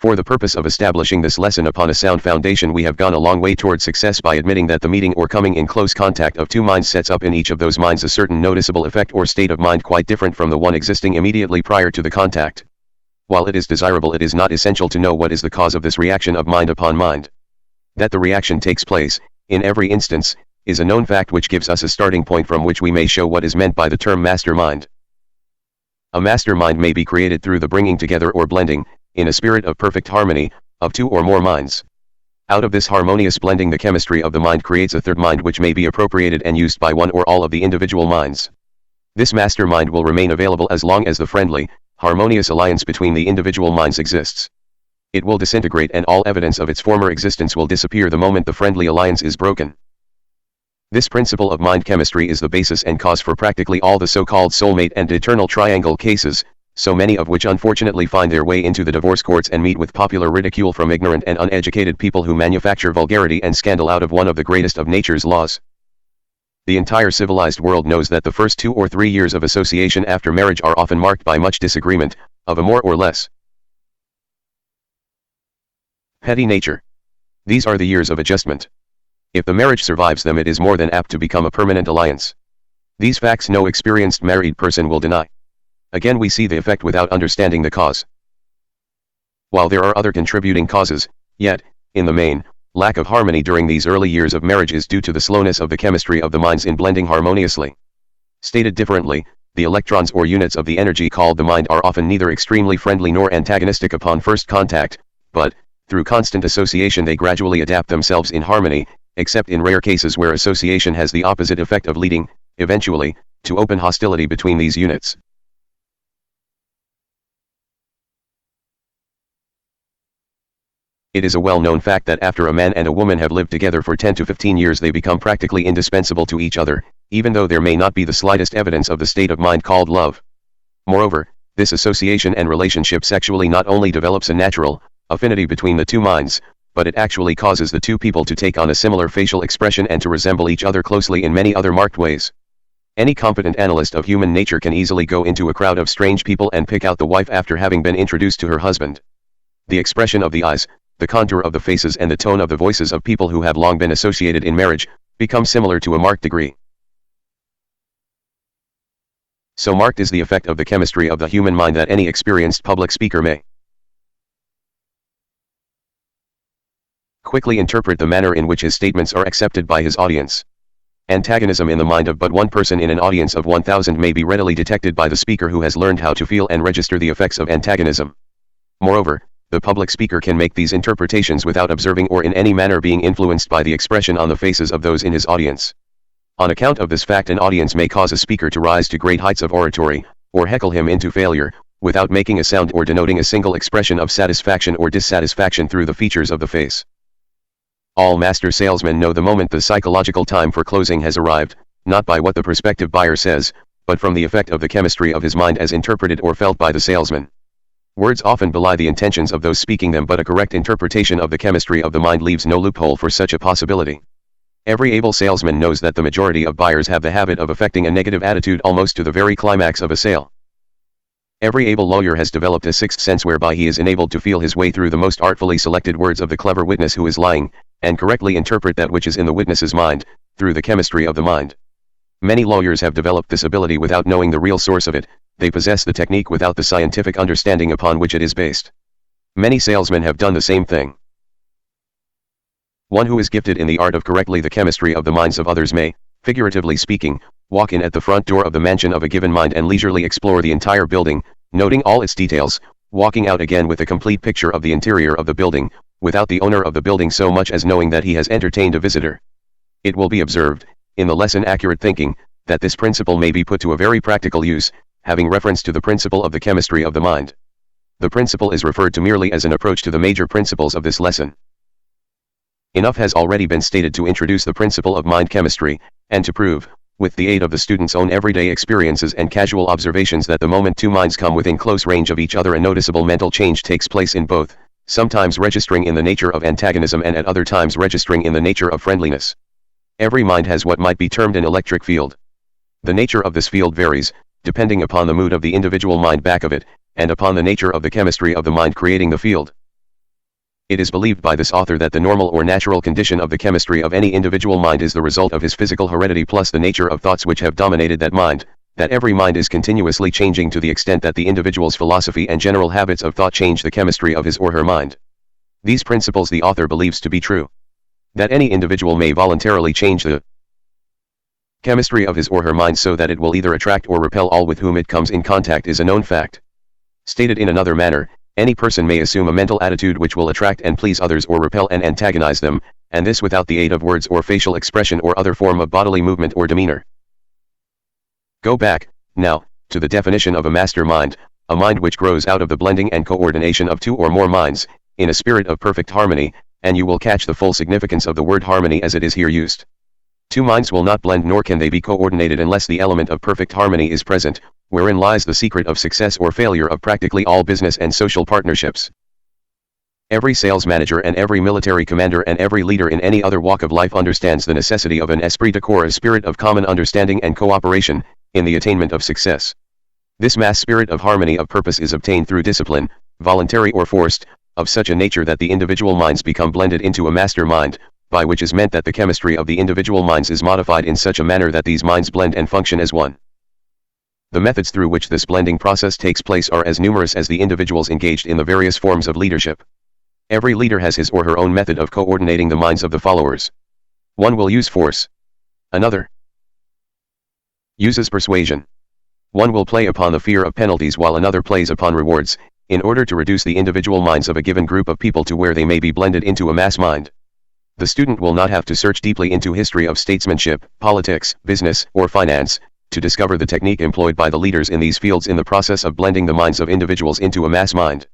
For the purpose of establishing this lesson upon a sound foundation, we have gone a long way toward success by admitting that the meeting or coming in close contact of two minds sets up in each of those minds a certain noticeable effect or state of mind quite different from the one existing immediately prior to the contact. While it is desirable, it is not essential to know what is the cause of this reaction of mind upon mind. That the reaction takes place, in every instance, is a known fact which gives us a starting point from which we may show what is meant by the term mastermind. A mastermind may be created through the bringing together or blending, in a spirit of perfect harmony, of two or more minds. Out of this harmonious blending, the chemistry of the mind creates a third mind which may be appropriated and used by one or all of the individual minds. This mastermind will remain available as long as the friendly, harmonious alliance between the individual minds exists. It will disintegrate and all evidence of its former existence will disappear the moment the friendly alliance is broken. This principle of mind chemistry is the basis and cause for practically all the so-called soulmate and eternal triangle cases, so many of which unfortunately find their way into the divorce courts and meet with popular ridicule from ignorant and uneducated people who manufacture vulgarity and scandal out of one of the greatest of nature's laws. The entire civilized world knows that the first 2 or 3 years of association after marriage are often marked by much disagreement, of a more or less petty nature. These are the years of adjustment. If the marriage survives them, it is more than apt to become a permanent alliance. These facts no experienced married person will deny. Again, we see the effect without understanding the cause. While there are other contributing causes, yet, in the main, lack of harmony during these early years of marriage is due to the slowness of the chemistry of the minds in blending harmoniously. Stated differently, the electrons or units of the energy called the mind are often neither extremely friendly nor antagonistic upon first contact, but, through constant association, they gradually adapt themselves in harmony, except in rare cases where association has the opposite effect of leading, eventually, to open hostility between these units. It is a well-known fact that after a man and a woman have lived together for 10 to 15 years, they become practically indispensable to each other, even though there may not be the slightest evidence of the state of mind called love. Moreover, this association and relationship sexually not only develops a natural affinity between the two minds, but it actually causes the two people to take on a similar facial expression and to resemble each other closely in many other marked ways. Any competent analyst of human nature can easily go into a crowd of strange people and pick out the wife after having been introduced to her husband. The expression of the eyes, the contour of the faces and the tone of the voices of people who have long been associated in marriage, become similar to a marked degree. So marked is the effect of the chemistry of the human mind that any experienced public speaker may quickly interpret the manner in which his statements are accepted by his audience. Antagonism in the mind of but one person in an audience of 1,000 may be readily detected by the speaker who has learned how to feel and register the effects of antagonism. Moreover, the public speaker can make these interpretations without observing or in any manner being influenced by the expression on the faces of those in his audience. On account of this fact, an audience may cause a speaker to rise to great heights of oratory, or heckle him into failure, without making a sound or denoting a single expression of satisfaction or dissatisfaction through the features of the face. All master salesmen know the moment the psychological time for closing has arrived, not by what the prospective buyer says, but from the effect of the chemistry of his mind as interpreted or felt by the salesman. Words often belie the intentions of those speaking them, but a correct interpretation of the chemistry of the mind leaves no loophole for such a possibility. Every able salesman knows that the majority of buyers have the habit of affecting a negative attitude almost to the very climax of a sale. Every able lawyer has developed a sixth sense whereby he is enabled to feel his way through the most artfully selected words of the clever witness who is lying, and correctly interpret that which is in the witness's mind, through the chemistry of the mind. Many lawyers have developed this ability without knowing the real source of it. They possess the technique without the scientific understanding upon which it is based. Many salesmen have done the same thing. One who is gifted in the art of correctly the chemistry of the minds of others may, figuratively speaking, walk in at the front door of the mansion of a given mind and leisurely explore the entire building, noting all its details, walking out again with a complete picture of the interior of the building, without the owner of the building so much as knowing that he has entertained a visitor. It will be observed, in the lesson Accurate Thinking, that this principle may be put to a very practical use, having reference to the principle of the chemistry of the mind. The principle is referred to merely as an approach to the major principles of this lesson. Enough has already been stated to introduce the principle of mind chemistry, and to prove, with the aid of the student's own everyday experiences and casual observations, that the moment two minds come within close range of each other a noticeable mental change takes place in both, sometimes registering in the nature of antagonism and at other times registering in the nature of friendliness. Every mind has what might be termed an electric field. The nature of this field varies, depending upon the mood of the individual mind back of it, and upon the nature of the chemistry of the mind creating the field. It is believed by this author that the normal or natural condition of the chemistry of any individual mind is the result of his physical heredity plus the nature of thoughts which have dominated that mind, that every mind is continuously changing to the extent that the individual's philosophy and general habits of thought change the chemistry of his or her mind. These principles the author believes to be true. That any individual may voluntarily change the chemistry of his or her mind so that it will either attract or repel all with whom it comes in contact is a known fact. Stated in another manner, any person may assume a mental attitude which will attract and please others or repel and antagonize them, and this without the aid of words or facial expression or other form of bodily movement or demeanor. Go back, now, to the definition of a master mind, a mind which grows out of the blending and coordination of two or more minds, in a spirit of perfect harmony, and you will catch the full significance of the word harmony as it is here used. Two minds will not blend nor can they be coordinated unless the element of perfect harmony is present, wherein lies the secret of success or failure of practically all business and social partnerships. Every sales manager and every military commander and every leader in any other walk of life understands the necessity of an esprit de corps, a spirit of common understanding and cooperation, in the attainment of success. This mass spirit of harmony of purpose is obtained through discipline, voluntary or forced, of such a nature that the individual minds become blended into a master mind, by which is meant that the chemistry of the individual minds is modified in such a manner that these minds blend and function as one. The methods through which this blending process takes place are as numerous as the individuals engaged in the various forms of leadership. Every leader has his or her own method of coordinating the minds of the followers. One will use force. Another uses persuasion. One will play upon the fear of penalties while another plays upon rewards, in order to reduce the individual minds of a given group of people to where they may be blended into a mass mind. The student will not have to search deeply into history of statesmanship, politics, business, or finance, to discover the technique employed by the leaders in these fields in the process of blending the minds of individuals into a mass mind.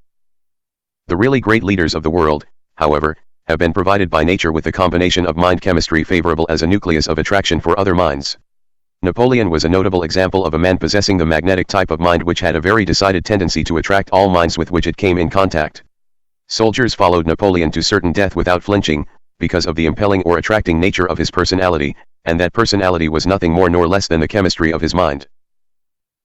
The really great leaders of the world, however, have been provided by nature with a combination of mind chemistry favorable as a nucleus of attraction for other minds. Napoleon was a notable example of a man possessing the magnetic type of mind which had a very decided tendency to attract all minds with which it came in contact. Soldiers followed Napoleon to certain death without flinching, because of the impelling or attracting nature of his personality, and that personality was nothing more nor less than the chemistry of his mind.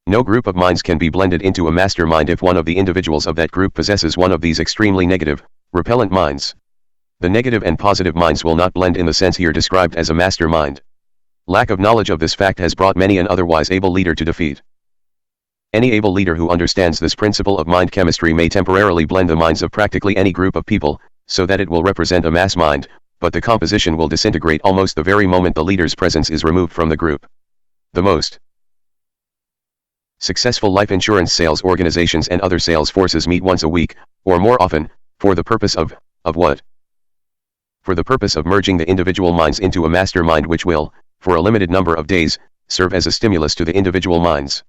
No group of minds can be blended into a master mind if one of the individuals of that group possesses one of these extremely negative, repellent minds. The negative and positive minds will not blend in the sense here described as a master mind. Lack of knowledge of this fact has brought many an otherwise able leader to defeat. Any able leader who understands this principle of mind chemistry may temporarily blend the minds of practically any group of people, so that it will represent a mass mind, but the composition will disintegrate almost the very moment the leader's presence is removed from the group. The most successful life insurance sales organizations and other sales forces meet once a week, or more often, for the purpose of what? For the purpose of merging the individual minds into a master mind which will, for a limited number of days, serve as a stimulus to the individual minds.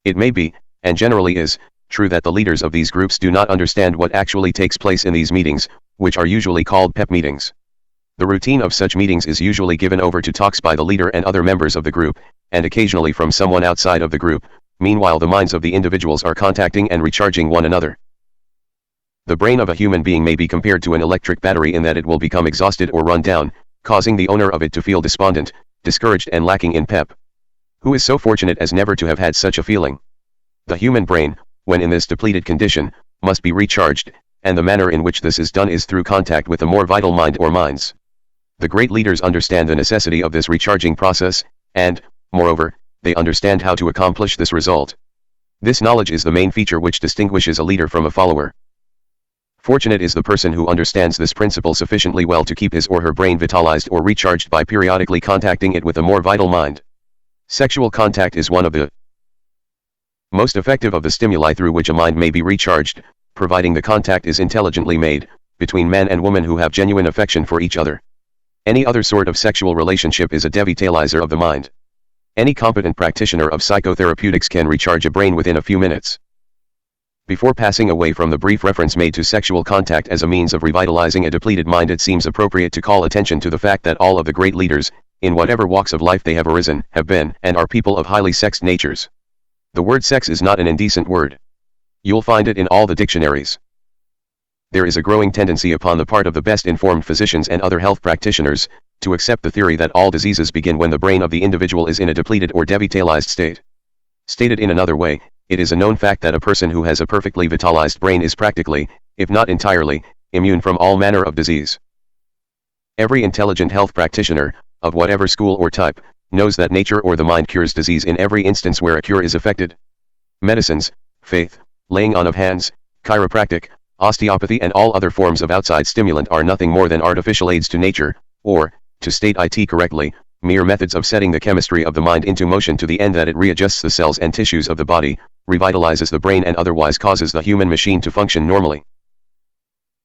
It may be, and generally is, true that the leaders of these groups do not understand what actually takes place in these meetings, which are usually called pep meetings. The routine of such meetings is usually given over to talks by the leader and other members of the group, and occasionally from someone outside of the group. Meanwhile the minds of the individuals are contacting and recharging one another. The brain of a human being may be compared to an electric battery in that it will become exhausted or run down, causing the owner of it to feel despondent, discouraged and lacking in pep. Who is so fortunate as never to have had such a feeling? The human brain, when in this depleted condition, must be recharged, and the manner in which this is done is through contact with a more vital mind or minds. The great leaders understand the necessity of this recharging process, and, moreover, they understand how to accomplish this result. This knowledge is the main feature which distinguishes a leader from a follower. Fortunate is the person who understands this principle sufficiently well to keep his or her brain vitalized or recharged by periodically contacting it with a more vital mind. Sexual contact is one of the most effective of the stimuli through which a mind may be recharged, providing the contact is intelligently made, between man and woman who have genuine affection for each other. Any other sort of sexual relationship is a devitalizer of the mind. Any competent practitioner of psychotherapeutics can recharge a brain within a few minutes. Before passing away from the brief reference made to sexual contact as a means of revitalizing a depleted mind, it seems appropriate to call attention to the fact that all of the great leaders, in whatever walks of life they have arisen, have been, and are people of highly sexed natures. The word sex is not an indecent word. You'll find it in all the dictionaries. There is a growing tendency upon the part of the best informed physicians and other health practitioners, to accept the theory that all diseases begin when the brain of the individual is in a depleted or devitalized state. Stated in another way, it is a known fact that a person who has a perfectly vitalized brain is practically, if not entirely, immune from all manner of disease. Every intelligent health practitioner, of whatever school or type, knows that nature or the mind cures disease in every instance where a cure is effected. Medicines, faith, laying on of hands, chiropractic, osteopathy and all other forms of outside stimulant are nothing more than artificial aids to nature, or, to state it correctly, mere methods of setting the chemistry of the mind into motion to the end that it readjusts the cells and tissues of the body, revitalizes the brain and otherwise causes the human machine to function normally.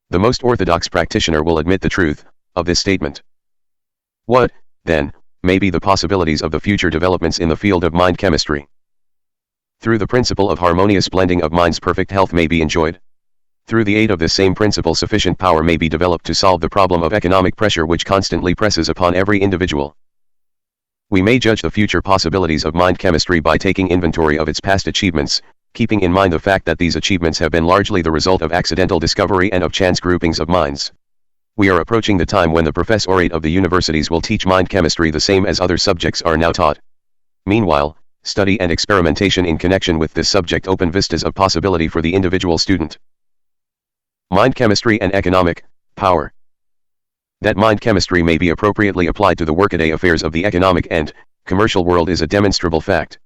The most orthodox practitioner will admit the truth of this statement. What, then, may be the possibilities of the future developments in the field of mind chemistry? Through the principle of harmonious blending of minds, perfect health may be enjoyed. Through the aid of this same principle, sufficient power may be developed to solve the problem of economic pressure which constantly presses upon every individual. We may judge the future possibilities of mind chemistry by taking inventory of its past achievements, keeping in mind the fact that these achievements have been largely the result of accidental discovery and of chance groupings of minds. We are approaching the time when the professorate of the universities will teach mind chemistry the same as other subjects are now taught. Meanwhile, study and experimentation in connection with this subject open vistas of possibility for the individual student. Mind chemistry and economic power. That mind chemistry may be appropriately applied to the workaday affairs of the economic and commercial world is a demonstrable fact.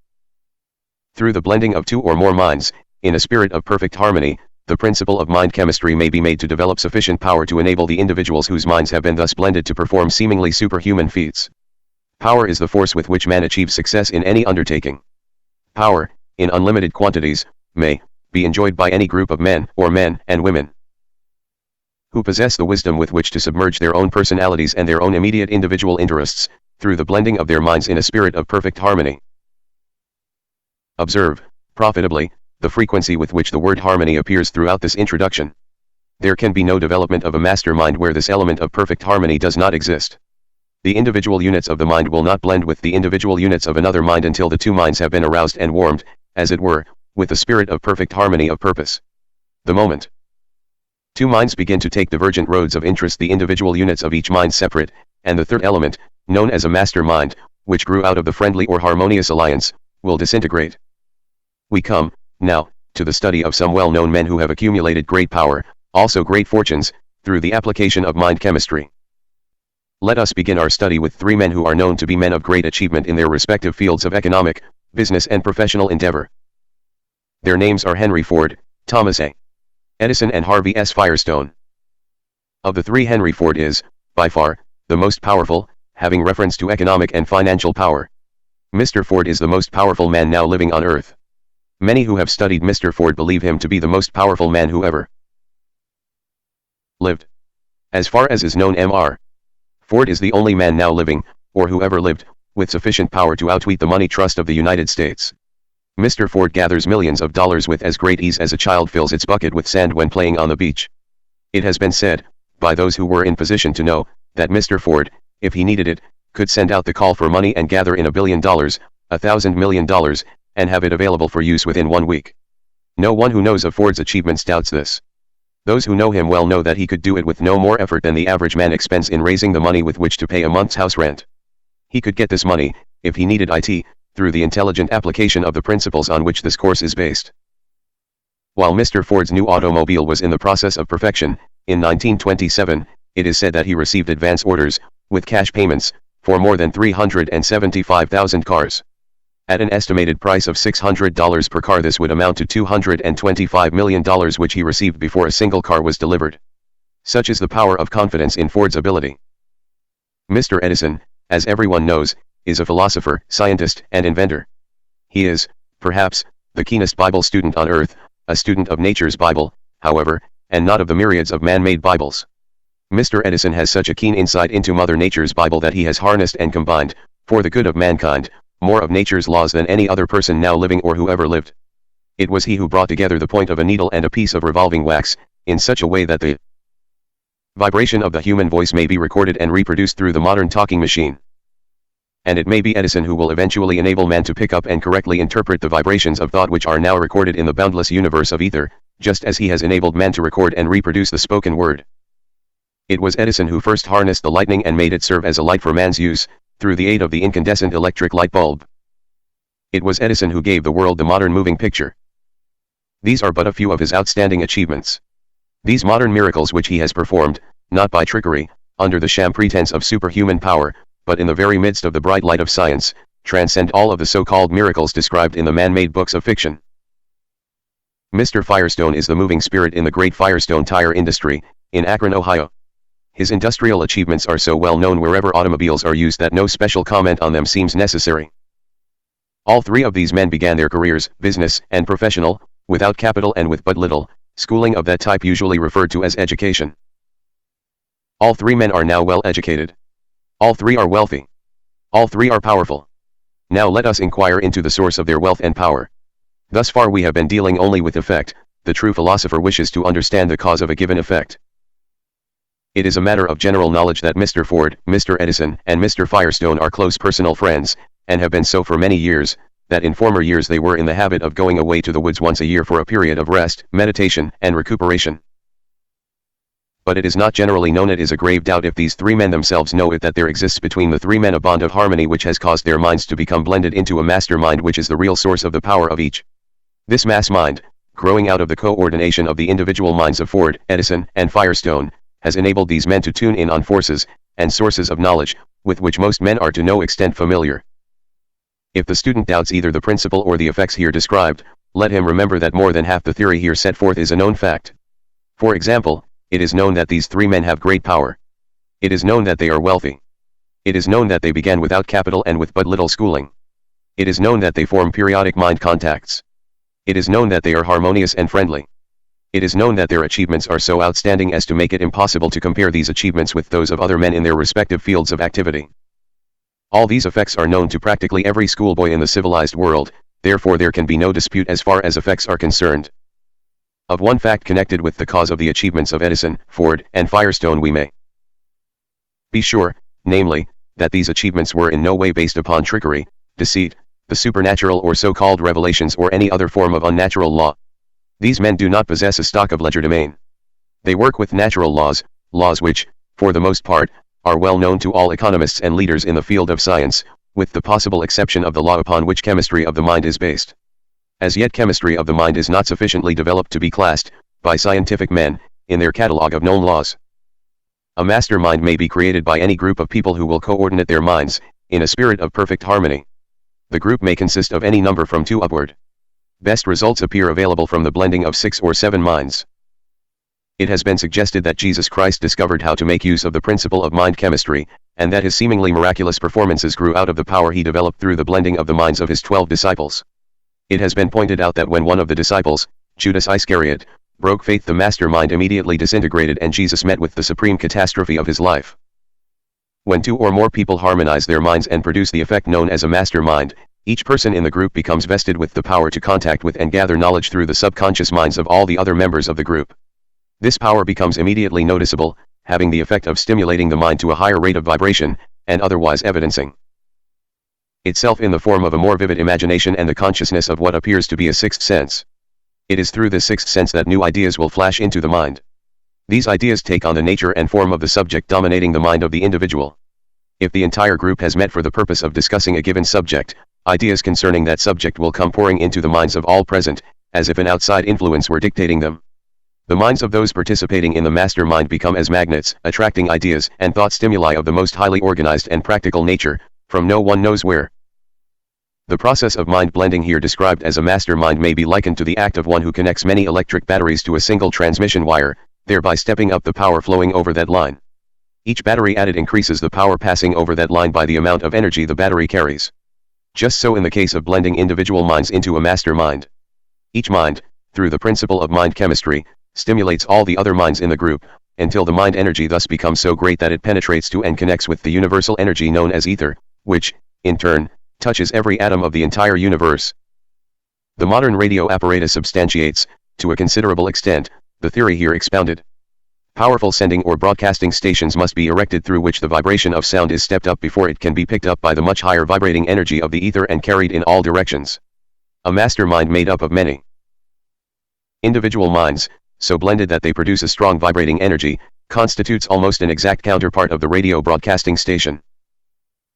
Through the blending of two or more minds, in a spirit of perfect harmony, the principle of mind chemistry may be made to develop sufficient power to enable the individuals whose minds have been thus blended to perform seemingly superhuman feats. Power is the force with which man achieves success in any undertaking. Power, in unlimited quantities, may be enjoyed by any group of men or men and women who possess the wisdom with which to submerge their own personalities and their own immediate individual interests, through the blending of their minds in a spirit of perfect harmony. Observe, profitably, the frequency with which the word harmony appears throughout this introduction. There can be no development of a master mind where this element of perfect harmony does not exist. The individual units of the mind will not blend with the individual units of another mind until the two minds have been aroused and warmed, as it were, with the spirit of perfect harmony of purpose. The moment two minds begin to take divergent roads of interest, the individual units of each mind separate, and the third element, known as a master mind, which grew out of the friendly or harmonious alliance, will disintegrate. We come, now, to the study of some well-known men who have accumulated great power, also great fortunes, through the application of mind chemistry. Let us begin our study with three men who are known to be men of great achievement in their respective fields of economic, business and professional endeavor. Their names are Henry Ford, Thomas A. Edison and Harvey S. Firestone. Of the three, Henry Ford is, by far, the most powerful, having reference to economic and financial power. Mr. Ford is the most powerful man now living on earth. Many who have studied Mr. Ford believe him to be the most powerful man who ever lived. As far as is known, Mr. Ford is the only man now living, or who ever lived, with sufficient power to outweigh the money trust of the United States. Mr. Ford gathers millions of dollars with as great ease as a child fills its bucket with sand when playing on the beach. It has been said, by those who were in position to know, that Mr. Ford, if he needed it, could send out the call for money and gather in $1 billion, $1,000 million, and have it available for use within 1 week. No one who knows of Ford's achievements doubts this. Those who know him well know that he could do it with no more effort than the average man expends in raising the money with which to pay a month's house rent. He could get this money, if he needed it, through the intelligent application of the principles on which this course is based. While Mr. Ford's new automobile was in the process of perfection, in 1927, it is said that he received advance orders, with cash payments, for more than 375,000 cars. At an estimated price of $600 per car, this would amount to $225 million, which he received before a single car was delivered. Such is the power of confidence in Ford's ability. Mr. Edison, as everyone knows, is a philosopher, scientist, and inventor. He is, perhaps, the keenest Bible student on earth, a student of nature's Bible, however, and not of the myriads of man-made Bibles. Mr. Edison has such a keen insight into Mother Nature's Bible that he has harnessed and combined, for the good of mankind, more of nature's laws than any other person now living or who ever lived. It was he who brought together the point of a needle and a piece of revolving wax, in such a way that the vibration of the human voice may be recorded and reproduced through the modern talking machine. And it may be Edison who will eventually enable man to pick up and correctly interpret the vibrations of thought which are now recorded in the boundless universe of ether, just as he has enabled man to record and reproduce the spoken word. It was Edison who first harnessed the lightning and made it serve as a light for man's use, through the aid of the incandescent electric light bulb. It was Edison who gave the world the modern moving picture. These are but a few of his outstanding achievements. These modern miracles which he has performed, not by trickery, under the sham pretense of superhuman power, but in the very midst of the bright light of science, transcend all of the so-called miracles described in the man-made books of fiction. Mr. Firestone is the moving spirit in the great Firestone tire industry, in Akron, Ohio. His industrial achievements are so well known wherever automobiles are used that no special comment on them seems necessary. All three of these men began their careers, business and professional, without capital and with but little schooling of that type usually referred to as education. All three men are now well educated. All three are wealthy. All three are powerful. Now let us inquire into the source of their wealth and power. Thus far we have been dealing only with effect. The true philosopher wishes to understand the cause of a given effect. It is a matter of general knowledge that Mr. Ford, Mr. Edison, and Mr. Firestone are close personal friends, and have been so for many years, that in former years they were in the habit of going away to the woods once a year for a period of rest, meditation, and recuperation. But it is not generally known. It is a grave doubt if these three men themselves know it that there exists between the three men a bond of harmony which has caused their minds to become blended into a master mind which is the real source of the power of each. This mass mind, growing out of the coordination of the individual minds of Ford, Edison, and Firestone, has enabled these men to tune in on forces and sources of knowledge, with which most men are to no extent familiar. If the student doubts either the principle or the effects here described, let him remember that more than half the theory here set forth is a known fact. For example, it is known that these three men have great power. It is known that they are wealthy. It is known that they began without capital and with but little schooling. It is known that they form periodic mind contacts. It is known that they are harmonious and friendly. It is known that their achievements are so outstanding as to make it impossible to compare these achievements with those of other men in their respective fields of activity. All these effects are known to practically every schoolboy in the civilized world, therefore there can be no dispute as far as effects are concerned. Of one fact connected with the cause of the achievements of Edison, Ford, and Firestone we may be sure, namely, that these achievements were in no way based upon trickery, deceit, the supernatural or so-called revelations or any other form of unnatural law. These men do not possess a stock of legerdemain. They work with natural laws, laws which, for the most part, are well known to all economists and leaders in the field of science, with the possible exception of the law upon which chemistry of the mind is based. As yet chemistry of the mind is not sufficiently developed to be classed, by scientific men, in their catalogue of known laws. A master mind may be created by any group of people who will coordinate their minds, in a spirit of perfect harmony. The group may consist of any number from 2 upward. Best results appear available from the blending of 6 or 7 minds. It has been suggested that Jesus Christ discovered how to make use of the principle of mind chemistry, and that his seemingly miraculous performances grew out of the power he developed through the blending of the minds of his 12 disciples. It has been pointed out that when one of the disciples, Judas Iscariot, broke faith, the master mind immediately disintegrated and Jesus met with the supreme catastrophe of his life. When 2 or more people harmonize their minds and produce the effect known as a master mind, each person in the group becomes vested with the power to contact with and gather knowledge through the subconscious minds of all the other members of the group. This power becomes immediately noticeable, having the effect of stimulating the mind to a higher rate of vibration, and otherwise evidencing itself in the form of a more vivid imagination and the consciousness of what appears to be a sixth sense. It is through this sixth sense that new ideas will flash into the mind. These ideas take on the nature and form of the subject dominating the mind of the individual. If the entire group has met for the purpose of discussing a given subject, ideas concerning that subject will come pouring into the minds of all present, as if an outside influence were dictating them. The minds of those participating in the master mind become as magnets, attracting ideas and thought stimuli of the most highly organized and practical nature, from no one knows where. The process of mind blending here described as a master mind may be likened to the act of one who connects many electric batteries to a single transmission wire, thereby stepping up the power flowing over that line. Each battery added increases the power passing over that line by the amount of energy the battery carries. Just so in the case of blending individual minds into a master mind. Each mind, through the principle of mind chemistry, stimulates all the other minds in the group, until the mind energy thus becomes so great that it penetrates to and connects with the universal energy known as ether, which, in turn, touches every atom of the entire universe. The modern radio apparatus substantiates, to a considerable extent, the theory here expounded. Powerful sending or broadcasting stations must be erected through which the vibration of sound is stepped up before it can be picked up by the much higher vibrating energy of the ether and carried in all directions. A master mind made up of many individual minds, so blended that they produce a strong vibrating energy, constitutes almost an exact counterpart of the radio broadcasting station.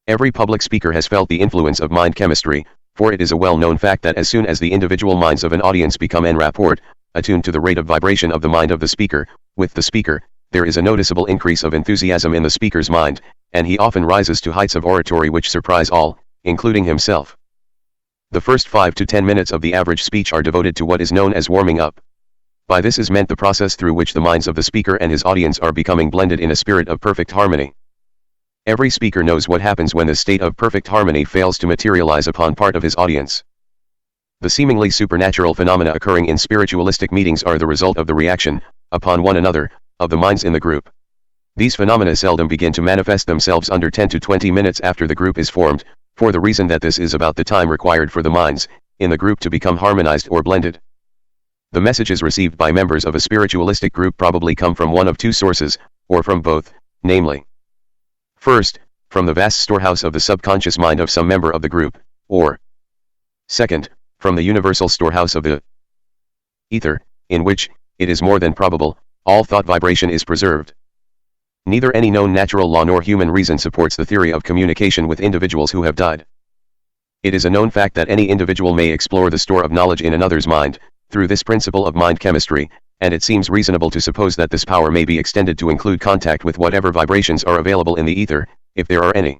Every public speaker has felt the influence of mind chemistry, for it is a well-known fact that as soon as the individual minds of an audience become en rapport, attuned to the rate of vibration of the mind of the speaker. With the speaker, there is a noticeable increase of enthusiasm in the speaker's mind, and he often rises to heights of oratory which surprise all, including himself. The first 5 to 10 minutes of the average speech are devoted to what is known as warming up. By this is meant the process through which the minds of the speaker and his audience are becoming blended in a spirit of perfect harmony. Every speaker knows what happens when the state of perfect harmony fails to materialize upon part of his audience. The seemingly supernatural phenomena occurring in spiritualistic meetings are the result of the reaction, upon one another, of the minds in the group. These phenomena seldom begin to manifest themselves under 10 to 20 minutes after the group is formed, for the reason that this is about the time required for the minds in the group to become harmonized or blended. The messages received by members of a spiritualistic group probably come from one of two sources, or from both, namely, first, from the vast storehouse of the subconscious mind of some member of the group, or second, from the universal storehouse of the ether, in which, it is more than probable, all thought vibration is preserved. Neither any known natural law nor human reason supports the theory of communication with individuals who have died. It is a known fact that any individual may explore the store of knowledge in another's mind, through this principle of mind chemistry, and it seems reasonable to suppose that this power may be extended to include contact with whatever vibrations are available in the ether, if there are any.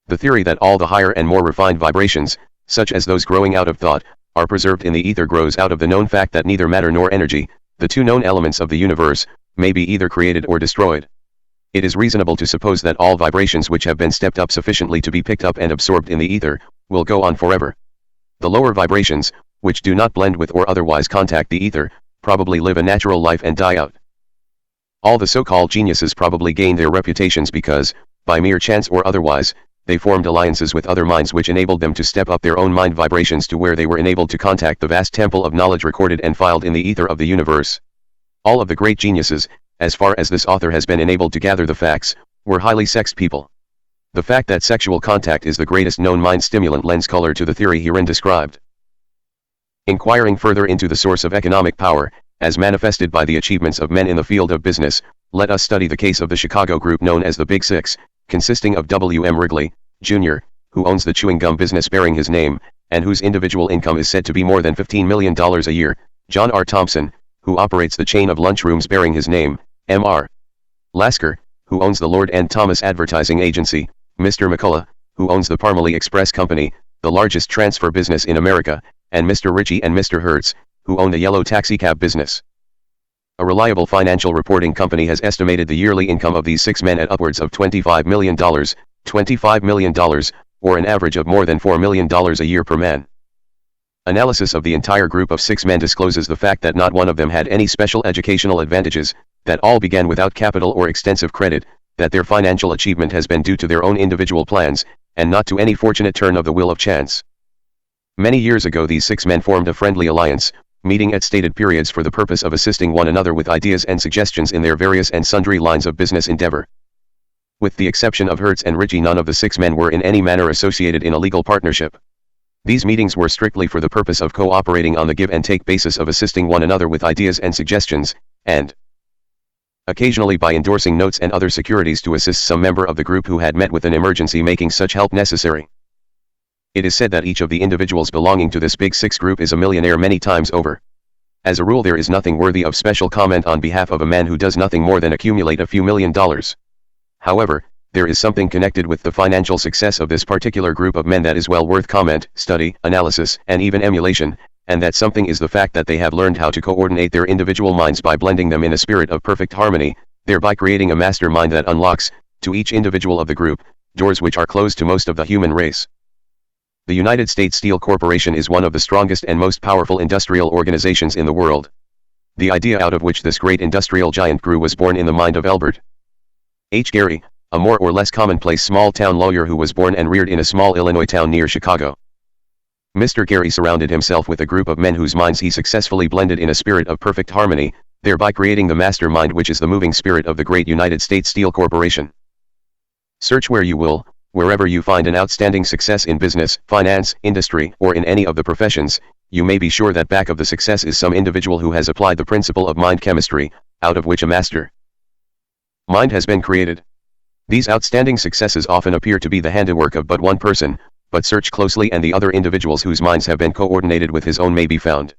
The theory that all the higher and more refined vibrations, such as those growing out of thought, are preserved in the ether grows out of the known fact that neither matter nor energy, the two known elements of the universe, may be either created or destroyed. It is reasonable to suppose that all vibrations which have been stepped up sufficiently to be picked up and absorbed in the ether, will go on forever. The lower vibrations, which do not blend with or otherwise contact the ether, probably live a natural life and die out. All the so-called geniuses probably gained their reputations because, by mere chance or otherwise, they formed alliances with other minds which enabled them to step up their own mind vibrations to where they were enabled to contact the vast temple of knowledge recorded and filed in the ether of the universe. All of the great geniuses, as far as this author has been enabled to gather the facts, were highly sexed people. The fact that sexual contact is the greatest known mind stimulant lends color to the theory herein described. Inquiring further into the source of economic power, as manifested by the achievements of men in the field of business, let us study the case of the Chicago group known as the Big Six, consisting of W. M. Wrigley, Jr., who owns the chewing gum business bearing his name, and whose individual income is said to be more than $15 million a year, John R. Thompson, who operates the chain of lunchrooms bearing his name, M.R. Lasker, who owns the Lord and Thomas Advertising Agency, Mr. McCullough, who owns the Parmalee Express Company, the largest transfer business in America, and Mr. Ritchie and Mr. Hertz, who own the yellow taxicab business. A reliable financial reporting company has estimated the yearly income of these six men at upwards of $25 million, or an average of more than $4 million a year per man. Analysis of the entire group of six men discloses the fact that not one of them had any special educational advantages, that all began without capital or extensive credit, that their financial achievement has been due to their own individual plans, and not to any fortunate turn of the will of chance. Many years ago these six men formed a friendly alliance, meeting at stated periods for the purpose of assisting one another with ideas and suggestions in their various and sundry lines of business endeavor. With the exception of Hertz and Ritchie, none of the six men were in any manner associated in a legal partnership. These meetings were strictly for the purpose of cooperating on the give and take basis of assisting one another with ideas and suggestions, and occasionally by endorsing notes and other securities to assist some member of the group who had met with an emergency, making such help necessary. It is said that each of the individuals belonging to this Big Six group is a millionaire many times over. As a rule, there is nothing worthy of special comment on behalf of a man who does nothing more than accumulate a few $1 million. However, there is something connected with the financial success of this particular group of men that is well worth comment, study, analysis, and even emulation, and that something is the fact that they have learned how to coordinate their individual minds by blending them in a spirit of perfect harmony, thereby creating a master mind that unlocks, to each individual of the group, doors which are closed to most of the human race. The United States Steel Corporation is one of the strongest and most powerful industrial organizations in the world. The idea out of which this great industrial giant grew was born in the mind of Elbert H. Gary, a more or less commonplace small-town lawyer who was born and reared in a small Illinois town near Chicago. Mr. Gary surrounded himself with a group of men whose minds he successfully blended in a spirit of perfect harmony, thereby creating the master mind which is the moving spirit of the great United States Steel Corporation. Search where you will, wherever you find an outstanding success in business, finance, industry, or in any of the professions, you may be sure that back of the success is some individual who has applied the principle of mind chemistry, out of which a master mind has been created. These outstanding successes often appear to be the handiwork of but one person, but search closely and the other individuals whose minds have been coordinated with his own may be found.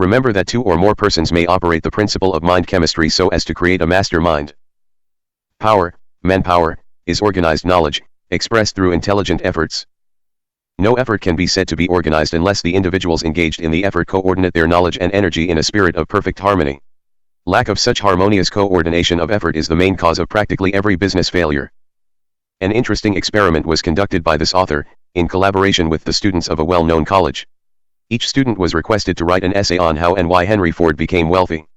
Remember that two or more persons may operate the principle of mind chemistry so as to create a master mind. Power, manpower, is organized knowledge, expressed through intelligent efforts. No effort can be said to be organized unless the individuals engaged in the effort coordinate their knowledge and energy in a spirit of perfect harmony. Lack of such harmonious coordination of effort is the main cause of practically every business failure. An interesting experiment was conducted by this author, in collaboration with the students of a well-known college. Each student was requested to write an essay on how and why Henry Ford became wealthy.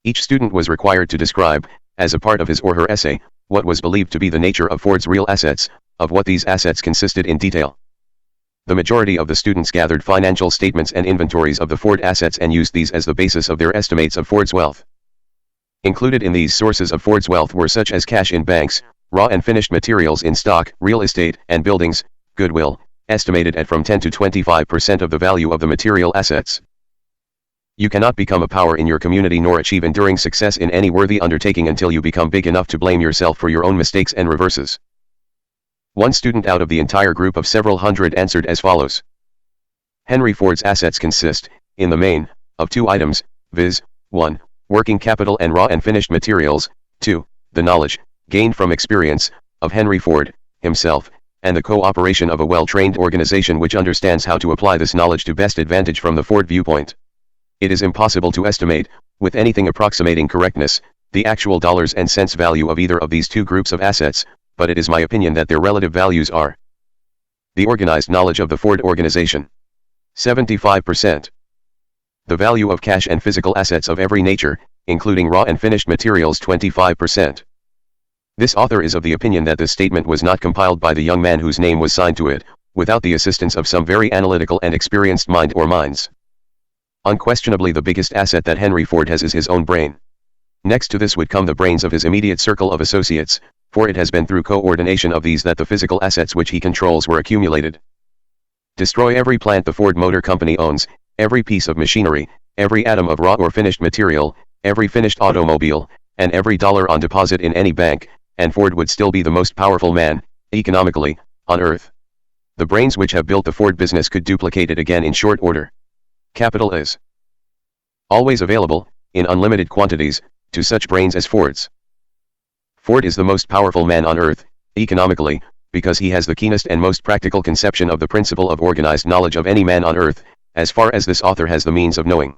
Each student was required to describe, as a part of his or her essay, what was believed to be the nature of Ford's real assets, of what these assets consisted in detail. The majority of the students gathered financial statements and inventories of the Ford assets and used these as the basis of their estimates of Ford's wealth. Included in these sources of Ford's wealth were such as cash in banks, raw and finished materials in stock, real estate and buildings, goodwill, estimated at from 10 to 25% of the value of the material assets. You cannot become a power in your community nor achieve enduring success in any worthy undertaking until you become big enough to blame yourself for your own mistakes and reverses. One student out of the entire group of several hundred answered as follows. Henry Ford's assets consist, in the main, of two items, viz., 1. Working capital and raw and finished materials, 2. The knowledge, gained from experience, of Henry Ford, himself, and the cooperation of a well-trained organization which understands how to apply this knowledge to best advantage from the Ford viewpoint. It is impossible to estimate, with anything approximating correctness, the actual dollars and cents value of either of these two groups of assets, but it is my opinion that their relative values are: the organized knowledge of the Ford organization, 75%. The value of cash and physical assets of every nature, including raw and finished materials, 25%. This author is of the opinion that this statement was not compiled by the young man whose name was signed to it, without the assistance of some very analytical and experienced mind or minds. Unquestionably the biggest asset that Henry Ford has is his own brain. Next to this would come the brains of his immediate circle of associates, for it has been through coordination of these that the physical assets which he controls were accumulated. Destroy every plant the Ford Motor Company owns, every piece of machinery, every atom of raw or finished material, every finished automobile, and every dollar on deposit in any bank, and Ford would still be the most powerful man, economically, on earth. The brains which have built the Ford business could duplicate it again in short order. Capital is always available, in unlimited quantities, to such brains as Ford's. Ford is the most powerful man on earth, economically, because he has the keenest and most practical conception of the principle of organized knowledge of any man on earth, as far as this author has the means of knowing.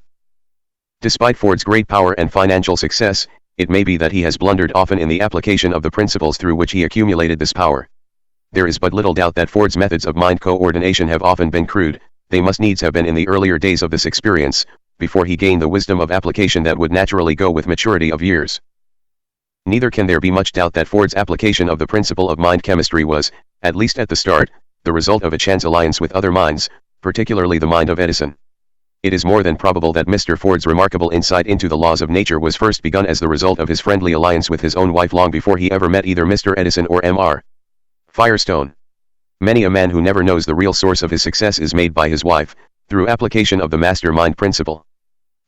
Despite Ford's great power and financial success, it may be that he has blundered often in the application of the principles through which he accumulated this power. There is but little doubt that Ford's methods of mind coordination have often been crude. They must needs have been in the earlier days of this experience, before he gained the wisdom of application that would naturally go with maturity of years. Neither can there be much doubt that Ford's application of the principle of mind chemistry was, at least at the start, the result of a chance alliance with other minds, particularly the mind of Edison. It is more than probable that Mr. Ford's remarkable insight into the laws of nature was first begun as the result of his friendly alliance with his own wife long before he ever met either Mr. Edison or Mr. Firestone. Many a man who never knows the real source of his success is made by his wife, through application of the mastermind principle.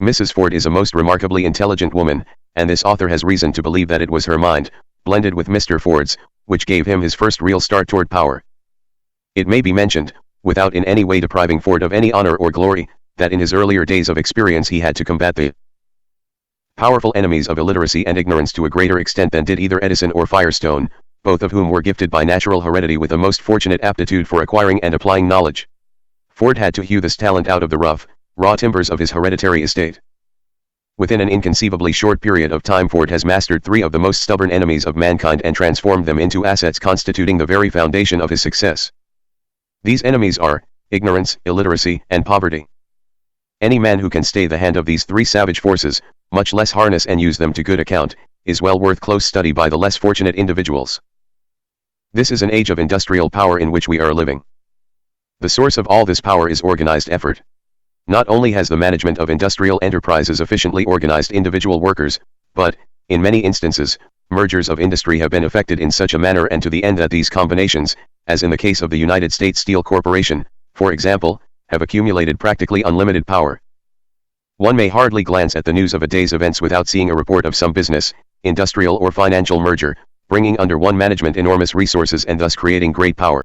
Mrs. Ford is a most remarkably intelligent woman, and this author has reason to believe that it was her mind, blended with Mr. Ford's, which gave him his first real start toward power. It may be mentioned, without in any way depriving Ford of any honor or glory, that in his earlier days of experience he had to combat the powerful enemies of illiteracy and ignorance to a greater extent than did either Edison or Firestone, both of whom were gifted by natural heredity with a most fortunate aptitude for acquiring and applying knowledge. Ford had to hew this talent out of the rough, raw timbers of his hereditary estate. Within an inconceivably short period of time Ford has mastered three of the most stubborn enemies of mankind and transformed them into assets constituting the very foundation of his success. These enemies are ignorance, illiteracy, and poverty. Any man who can stay the hand of these three savage forces, much less harness and use them to good account, is well worth close study by the less fortunate individuals. This is an age of industrial power in which we are living. The source of all this power is organized effort. Not only has the management of industrial enterprises efficiently organized individual workers, but, in many instances, mergers of industry have been effected in such a manner and to the end that these combinations, as in the case of the United States Steel Corporation, for example, have accumulated practically unlimited power. One may hardly glance at the news of a day's events without seeing a report of some business, industrial or financial merger, bringing under one management enormous resources and thus creating great power.